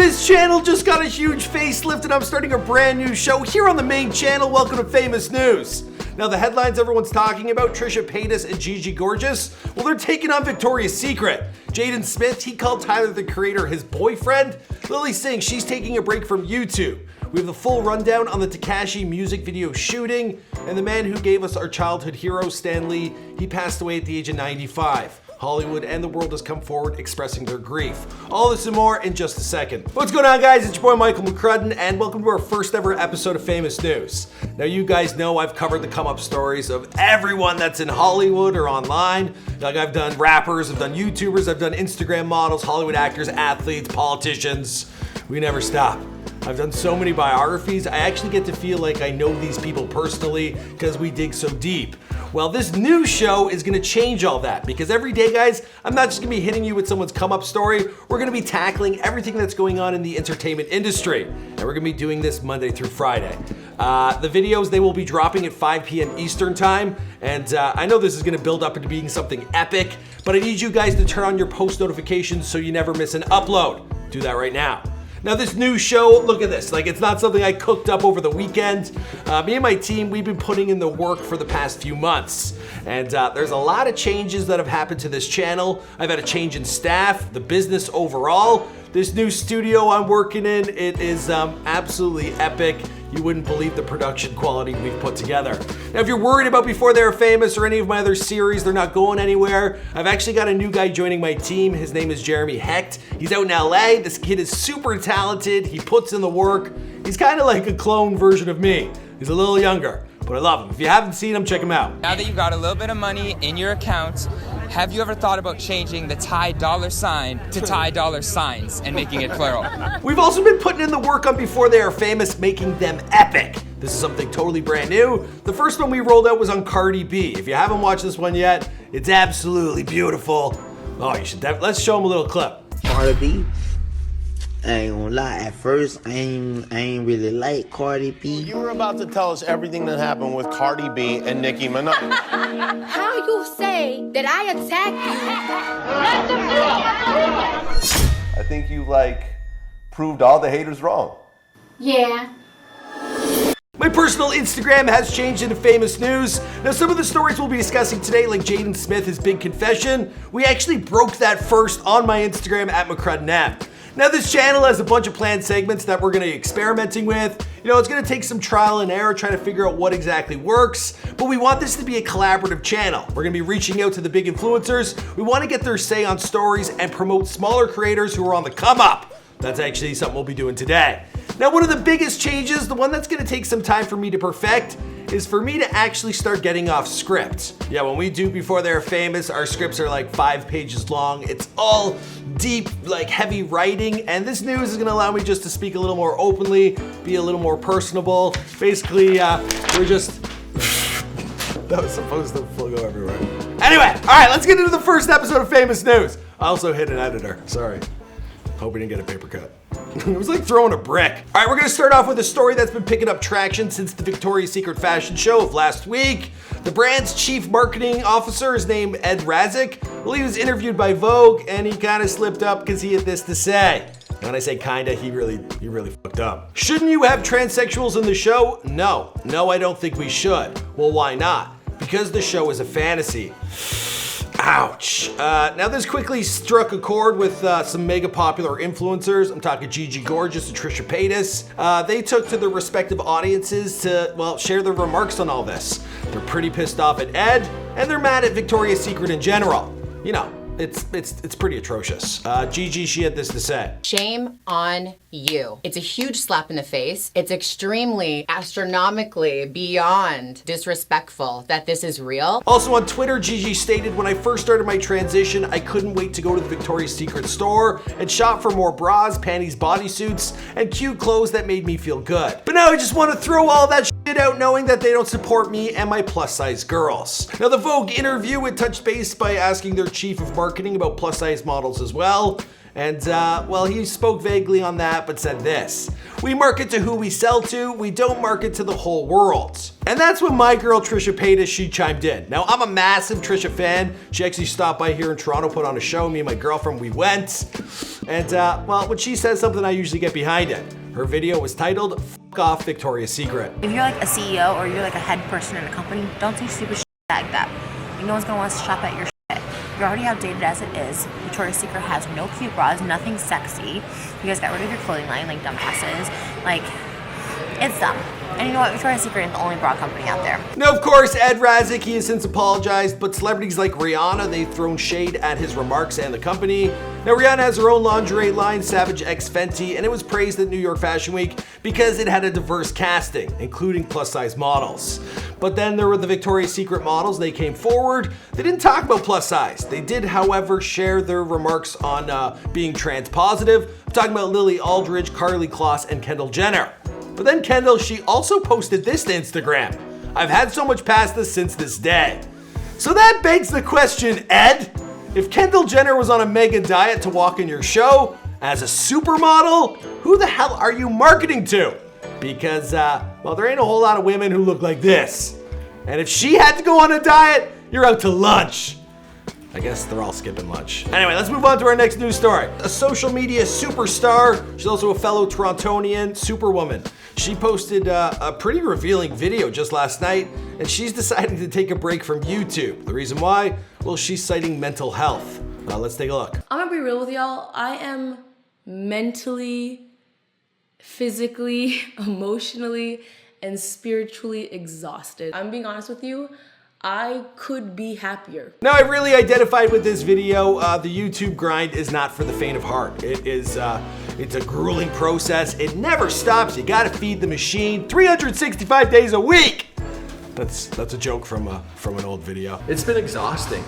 This channel just got a huge facelift and I'm starting a brand new show here on the main channel. Welcome to Famous News. Now the headlines everyone's talking about, Trisha, Paytas, and Gigi Gorgeous, well, they're taking on Victoria's Secret. Jaden Smith, he called Tyler, the creator, his boyfriend. Lily Singh, she's taking a break from YouTube. We have the full rundown on the Tekashi music video shooting, and the man who gave us our childhood hero, Stan Lee, he passed away at the age of 95. Hollywood and the world has come forward expressing their grief. All this and more in just a second. What's going on, guys? It's your boy Michael McCrudden, and welcome to our first ever episode of Famous News. Now, you guys know I've covered the come-up stories of everyone that's in Hollywood or online. Like, I've done rappers, I've done YouTubers, I've done Instagram models, Hollywood actors, athletes, politicians. We never stop. I've done so many biographies, I actually get to feel like I know these people personally because we dig so deep. Well, this new show is gonna change all that because every day, guys, I'm not just gonna be hitting you with someone's come-up story, we're gonna be tackling everything that's going on in the entertainment industry. And we're gonna be doing this Monday through Friday. The videos, they will be dropping at 5 p.m. Eastern time, and I know this is gonna build up into being something epic, but I need you guys to turn on your post notifications so you never miss an upload. Do that right now. Now this new show, look at this, like it's not something I cooked up over the weekend. Me and my team, we've been putting in the work for the past few months. And there's a lot of changes that have happened to this channel. I've had a change in staff, the business overall. This new studio I'm working in, it is absolutely epic. You wouldn't believe the production quality we've put together. Now, if you're worried about Before They Were Famous or any of my other series, they're not going anywhere. I've actually got a new guy joining my team. His name is Jeremy Hecht. He's out in LA. This kid is super talented. He puts in the work. He's kind of like a clone version of me. He's a little younger, but I love him. If you haven't seen him, check him out. Now that you've got a little bit of money in your account, have you ever thought about changing the Thai dollar sign to Thai dollar signs and making it plural? We've also been putting in the work on Before They Are Famous, making them epic. This is something totally brand new. The first one we rolled out was on Cardi B. If you haven't watched this one yet, it's absolutely beautiful. Oh, you should let's show them a little clip. Cardi B, I ain't gonna lie, at first I ain't really like Cardi B. You were about to tell us everything that happened with Cardi B and Nicki Minaj. How you say that I attacked you? I think you proved all the haters wrong. Yeah. My personal Instagram has changed into Famous News. Now, some of the stories we'll be discussing today, like Jaden Smith, his big confession, we actually broke that first on my Instagram at McCruddenM. Now, this channel has a bunch of planned segments that we're gonna be experimenting with. You know, it's gonna take some trial and error trying to figure out what exactly works, but we want this to be a collaborative channel. We're gonna be reaching out to the big influencers. We wanna get their say on stories and promote smaller creators who are on the come up. That's actually something we'll be doing today. Now, one of the biggest changes, the one that's gonna take some time for me to perfect, is for me to actually start getting off script. Yeah, when we do Before They're Famous, our scripts are like 5 pages long. It's all deep, like heavy writing, and this news is gonna allow me just to speak a little more openly, be a little more personable. Basically, we're just, that was supposed to go everywhere. Anyway, all right, let's get into the first episode of Famous News. I also hit an editor, sorry. Hope we didn't get a paper cut. It was like throwing a brick. All right, we're gonna start off with a story that's been picking up traction since the Victoria's Secret fashion show of last week. The brand's chief marketing officer is named Ed Razik. Well, he was interviewed by Vogue and he kind of slipped up because he had this to say. When I say kinda, he really fucked up. Shouldn't you have transsexuals in the show? No, I don't think we should. Well, why not? Because the show is a fantasy. Ouch. Now this quickly struck a chord with some mega popular influencers. I'm talking Gigi Gorgeous and Trisha Paytas. They took to their respective audiences to, well, share their remarks on all this. They're pretty pissed off at Ed, and they're mad at Victoria's Secret in general. You know, it's pretty atrocious. Gigi, she had this to say. Shame on you. It's a huge slap in the face. It's extremely, astronomically beyond disrespectful that this is real. Also on Twitter, Gigi stated, when I first started my transition, I couldn't wait to go to the Victoria's Secret store and shop for more bras, panties, bodysuits, and cute clothes that made me feel good. But now I just want to throw all that shit out knowing that they don't support me and my plus size girls. Now the Vogue interview would touch base by asking their chief of marketing about plus size models as well. And, well, he spoke vaguely on that, but said this: we market to who we sell to, we don't market to the whole world. And that's when my girl Trisha Paytas, she chimed in. Now, I'm a massive Trisha fan. She actually stopped by here in Toronto, put on a show. Me and my girlfriend, we went. And, well, when she says something, I usually get behind it. Her video was titled, "F off Victoria's Secret." If you're like a CEO or you're like a head person in a company, don't say stupid shit like that. No one's gonna want to shop at your shit. You're already outdated as it is. Victoria's Secret has no cute bras, nothing sexy. You guys got rid of your clothing line like dumbasses. Like, it's dumb. And you know what? Victoria's Secret is the only bra company out there. Now, of course, Ed Razek, he has since apologized, but celebrities like Rihanna, they've thrown shade at his remarks and the company. Now, Rihanna has her own lingerie line, Savage X Fenty, and it was praised at New York Fashion Week because it had a diverse casting, including plus-size models. But then there were the Victoria's Secret models. They came forward. They didn't talk about plus size. They did, however, share their remarks on being trans positive. I'm talking about Lily Aldridge, Karlie Kloss, and Kendall Jenner. But then Kendall, she also posted this to Instagram. "I've had so much pasta since this day." So that begs the question, Ed, if Kendall Jenner was on a mega diet to walk in your show as a supermodel, who the hell are you marketing to? Because, well, there ain't a whole lot of women who look like this. And if she had to go on a diet, you're out to lunch. I guess they're all skipping lunch. Anyway, let's move on to our next news story. A social media superstar, she's also a fellow Torontonian, Superwoman. She posted a pretty revealing video just last night, and she's deciding to take a break from YouTube. The reason why? Well, she's citing mental health. Let's take a look. I'm gonna be real with y'all. I am mentally, physically, emotionally, and spiritually exhausted. I'm being honest with you. I could be happier. Now, I really identified with this video. The YouTube grind is not for the faint of heart. It is, it's a grueling process. It never stops. You gotta feed the machine 365 days a week. That's a joke from an old video. It's been exhausting.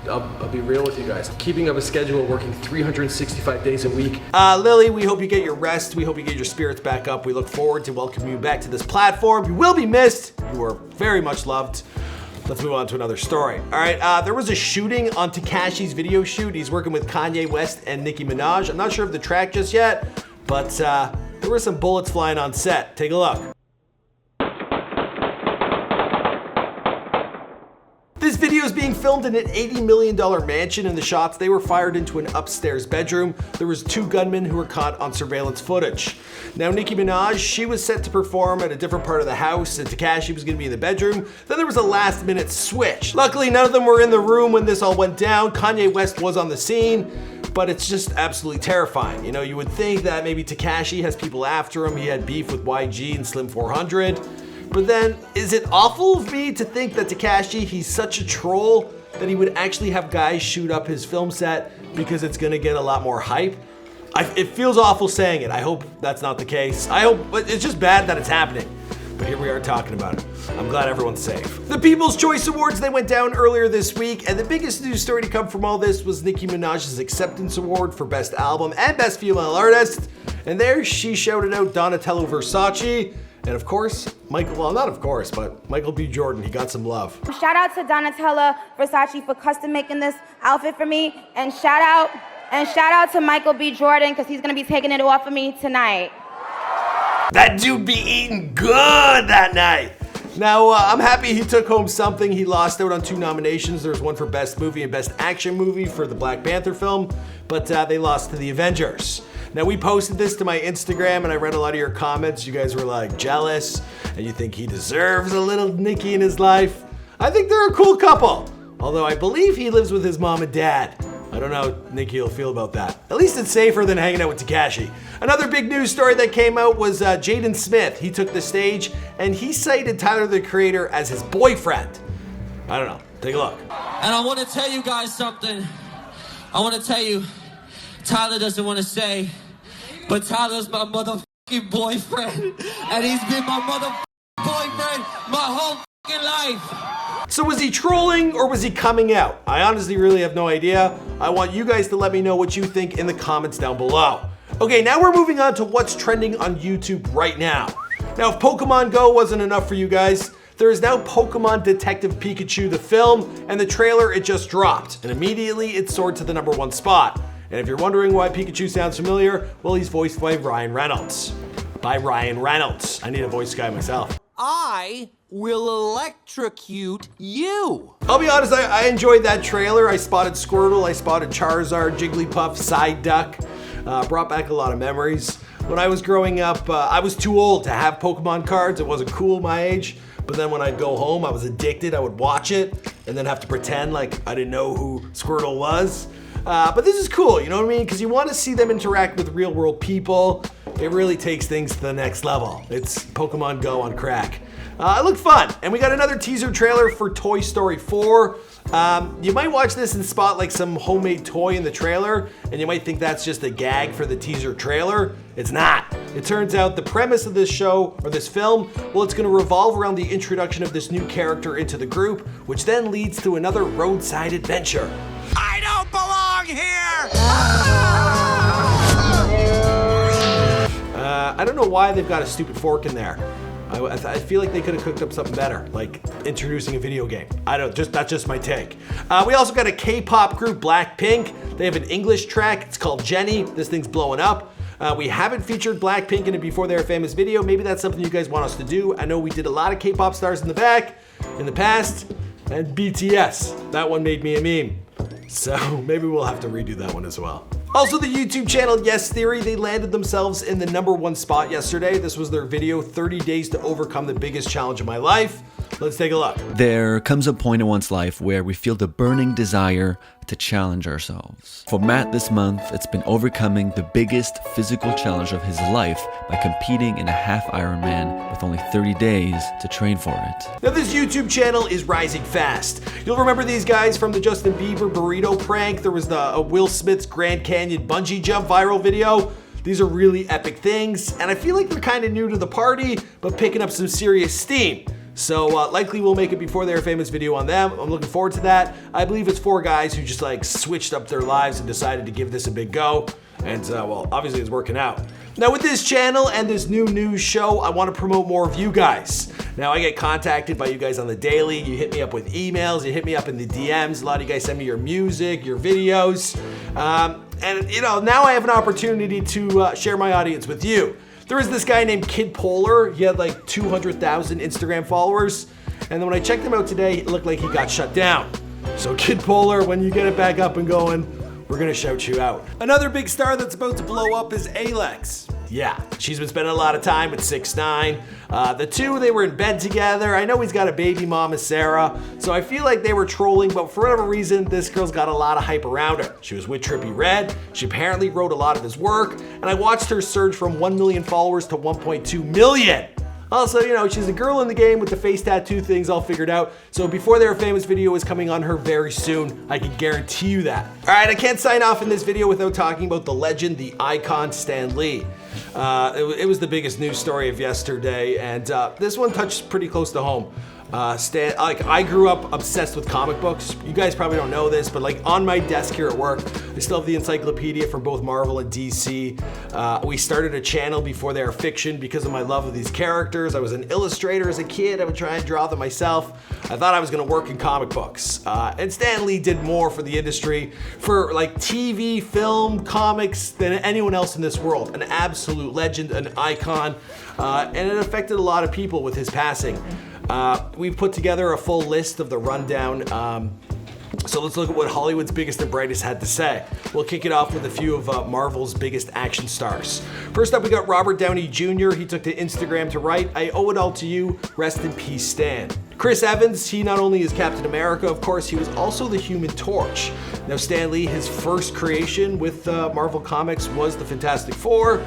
I'll be real with you guys. Keeping up a schedule, working 365 days a week. Lily, we hope you get your rest. We hope you get your spirits back up. We look forward to welcoming you back to this platform. You will be missed. You are very much loved. Let's move on to another story. All right, there was a shooting on Tekashi's video shoot. He's working with Kanye West and Nicki Minaj. I'm not sure of the track just yet, but there were some bullets flying on set. Take a look. This video is being filmed in an $80 million mansion. In the shots, they were fired into an upstairs bedroom. There was 2 gunmen who were caught on surveillance footage. Now, Nicki Minaj, she was set to perform at a different part of the house, and Tekashi was gonna be in the bedroom. Then there was a last-minute switch. Luckily, none of them were in the room when this all went down. Kanye West was on the scene, but it's just absolutely terrifying. You know, you would think that maybe Tekashi has people after him. He had beef with YG and Slim 400. But then, is it awful of me to think that Tekashi, he's such a troll that he would actually have guys shoot up his film set because it's gonna get a lot more hype? It feels awful saying it. I hope that's not the case. But it's just bad that it's happening. But here we are talking about it. I'm glad everyone's safe. The People's Choice Awards, they went down earlier this week, and the biggest news story to come from all this was Nicki Minaj's Acceptance Award for Best Album and Best Female Artist. And there, she shouted out Donatello Versace. And of course, Michael B. Jordan, he got some love. Shout out to Donatella Versace for custom making this outfit for me. And shout out to Michael B. Jordan, because he's gonna be taking it off of me tonight. That dude be eating good that night. Now, I'm happy he took home something. He lost out on 2 nominations. There was one for Best Movie and Best Action Movie for the Black Panther film, but they lost to the Avengers. Now, we posted this to my Instagram, and I read a lot of your comments. You guys were like jealous, and you think he deserves a little Nicki in his life. I think they're a cool couple, although I believe he lives with his mom and dad. I don't know how Nicki will feel about that. At least it's safer than hanging out with Tekashi. Another big news story that came out was Jaden Smith. He took the stage, and he cited Tyler, the Creator, as his boyfriend. I don't know. Take a look. And I want to tell you guys something. I want to tell you, Tyler doesn't want to say, but Tyler's my motherfucking boyfriend, and he's been my motherfucking boyfriend my whole fucking life. So was he trolling or was he coming out? I honestly really have no idea. I want you guys to let me know what you think in the comments down below. Okay, now we're moving on to what's trending on YouTube right now. Now, if Pokemon Go wasn't enough for you guys, there is now Pokemon Detective Pikachu, the film, and the trailer, it just dropped, and immediately it soared to the #1 spot. And if you're wondering why Pikachu sounds familiar, well, he's voiced by Ryan Reynolds. I need a voice guy myself. I will electrocute you. I'll be honest, I enjoyed that trailer. I spotted Squirtle, I spotted Charizard, Jigglypuff, Psyduck. Brought back a lot of memories. When I was growing up, I was too old to have Pokemon cards. It wasn't cool my age. But then when I'd go home, I was addicted. I would watch it and then have to pretend like I didn't know who Squirtle was. But this is cool, you know what I mean? Because you want to see them interact with real world people. It really takes things to the next level. It's Pokemon Go on crack. It looked fun. And we got another teaser trailer for Toy Story 4. You might watch this and spot like some homemade toy in the trailer, and you might think that's just a gag for the teaser trailer. It's not. It turns out the premise of this show, or this film, well, it's gonna revolve around the introduction of this new character into the group, which then leads to another roadside adventure. I don't belong here! I don't know why they've got a stupid fork in there. I feel like they could have cooked up something better, like introducing a video game. That's just my take. We also got a K-pop group, Blackpink. They have an English track, it's called Jenny. This thing's blowing up. We haven't featured Blackpink in a Before They Were Famous video. Maybe that's something you guys want us to do. I know we did a lot of K-pop stars in the past, and BTS. That one made me a meme. So maybe we'll have to redo that one as well. Also, the YouTube channel Yes Theory, they landed themselves in the #1 spot yesterday. This was their video, 30 Days to Overcome the Biggest Challenge of My Life. Let's take a look. There comes a point in one's life where we feel the burning desire to challenge ourselves. For Matt this month, it's been overcoming the biggest physical challenge of his life by competing in a half Ironman with only 30 days to train for it. Now this YouTube channel is rising fast. You'll remember these guys from the Justin Bieber burrito prank. There was the Will Smith's Grand Canyon bungee jump viral video. These are really epic things, and I feel like they're kind of new to the party, but picking up some serious steam. So likely we'll make a Before They Were Famous video on them. I'm looking forward to that. I believe it's 4 guys who just like switched up their lives and decided to give this a big go. And well, obviously it's working out. Now with this channel and this new news show, I want to promote more of you guys. Now I get contacted by you guys on the daily. You hit me up with emails, you hit me up in the DMs. A lot of you guys send me your music, your videos. And you know, now I have an opportunity to share my audience with you. There was this guy named Kid Polar. He had like 200,000 Instagram followers. And then when I checked him out today, it looked like he got shut down. So Kid Polar, when you get it back up and going, we're gonna shout you out. Another big star that's about to blow up is Alex. Yeah, she's been spending a lot of time with 6ix9ine. The two, they were in bed together. I know he's got a baby mama, Sarah, so I feel like they were trolling, but for whatever reason, this girl's got a lot of hype around her. She was with Trippie Redd. She apparently wrote a lot of his work, and I watched her surge from 1 million followers to 1.2 million. Also, you know, she's a girl in the game with the face tattoo things all figured out. So Before They Were Famous video is coming on her very soon. I can guarantee you that. All right, I can't sign off in this video without talking about the legend, the icon, Stan Lee. It was the biggest news story of yesterday, and this one touched pretty close to home. I grew up obsessed with comic books. You guys probably don't know this, but like on my desk here at work, I still have the encyclopedia from both Marvel and DC. We started a channel Before They Were Fiction because of my love of these characters. I was an illustrator as a kid. I would try and draw them myself. I thought I was gonna work in comic books. And Stan Lee did more for the industry, for like TV, film, comics than anyone else in this world. An absolute legend, an icon, and it affected a lot of people with his passing. We've put together a full list of the rundown. So let's look at what Hollywood's biggest and brightest had to say. We'll kick it off with a few of Marvel's biggest action stars. First up, we got Robert Downey Jr. He took to Instagram to write, "I owe it all to you. Rest in peace, Stan." Chris Evans, he not only is Captain America, of course, he was also the Human Torch. Now, Stan Lee, his first creation with Marvel Comics was the Fantastic Four.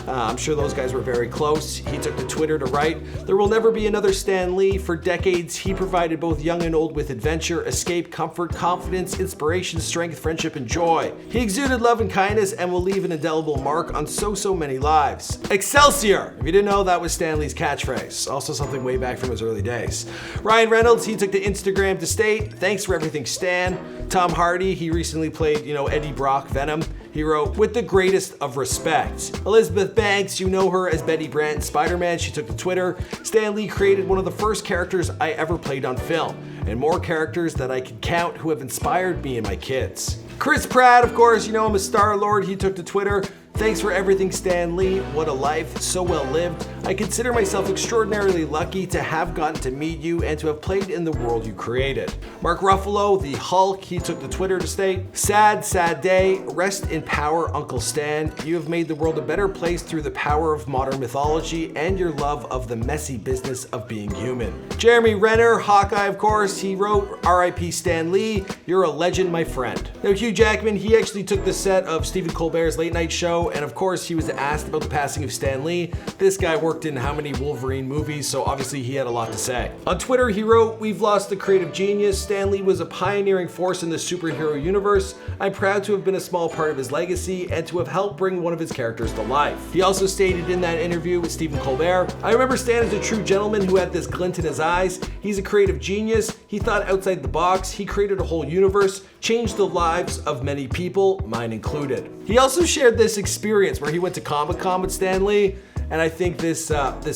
I'm sure those guys were very close. He took to Twitter to write, "There will never be another Stan Lee. For decades, he provided both young and old with adventure, escape, comfort, confidence, inspiration, strength, friendship, and joy. He exuded love and kindness and will leave an indelible mark on so many lives. Excelsior!" If you didn't know, that was Stan Lee's catchphrase. Also something way back from his early days. Ryan Reynolds, he took to Instagram to state, "Thanks for everything, Stan." Tom Hardy, he recently played, Eddie Brock, Venom. He wrote, "With the greatest of respect." Elizabeth Banks, you know her as Betty Brant in Spider-Man. She took to Twitter, "Stan Lee created one of the first characters I ever played on film, and more characters that I can count who have inspired me and my kids." Chris Pratt, of course, you know him as Star-Lord. He took to Twitter, "Thanks for everything, Stan Lee. What a life, so well lived. I consider myself extraordinarily lucky to have gotten to meet you and to have played in the world you created. Mark Ruffalo, the Hulk, he took to Twitter to state, sad, sad day. Rest in power, Uncle Stan. You have made the world a better place through the power of modern mythology and your love of the messy business of being human. Jeremy Renner, Hawkeye, of course, he wrote, R.I.P. Stan Lee, you're a legend, my friend. Now, Hugh Jackman, he actually took the set of Stephen Colbert's late night show, and of course, he was asked about the passing of Stan Lee. This guy worked in how many Wolverine movies, so obviously he had a lot to say. On Twitter, he wrote, we've lost a creative genius. Stan Lee was a pioneering force in the superhero universe. I'm proud to have been a small part of his legacy and to have helped bring one of his characters to life. He also stated in that interview with Stephen Colbert, I remember Stan as a true gentleman who had this glint in his eyes. He's a creative genius. He thought outside the box. He created a whole universe, changed the lives of many people, mine included. He also shared this experience where he went to Comic-Con with Stan Lee, and I think this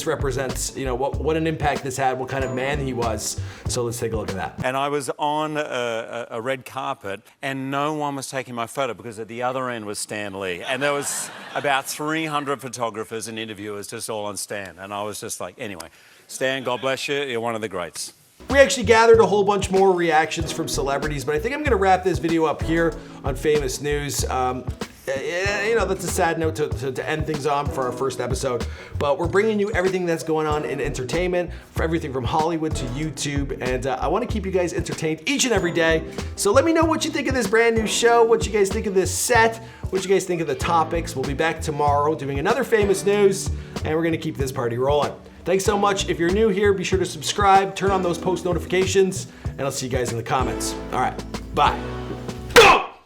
represents, you know, what an impact this had, what kind of man he was. So let's take a look at that. And I was on a red carpet, and no one was taking my photo because at the other end was Stan Lee, and there was about 300 photographers and interviewers just all on Stan, and I was just like, anyway, Stan, God bless you, you're one of the greats. We actually gathered a whole bunch more reactions from celebrities, but I think I'm gonna wrap this video up here on Famous News. You know, that's a sad note to end things on for our first episode, but we're bringing you everything that's going on in entertainment, for everything from Hollywood to YouTube, and I want to keep you guys entertained each and every day. So let me know what you think of this brand new show, what you guys think of this set, what you guys think of the topics. We'll be back tomorrow doing another Famous News, and we're gonna keep this party rolling. Thanks so much. If you're new here, be sure to subscribe, turn on those post notifications, and I'll see you guys in the comments. All right, bye.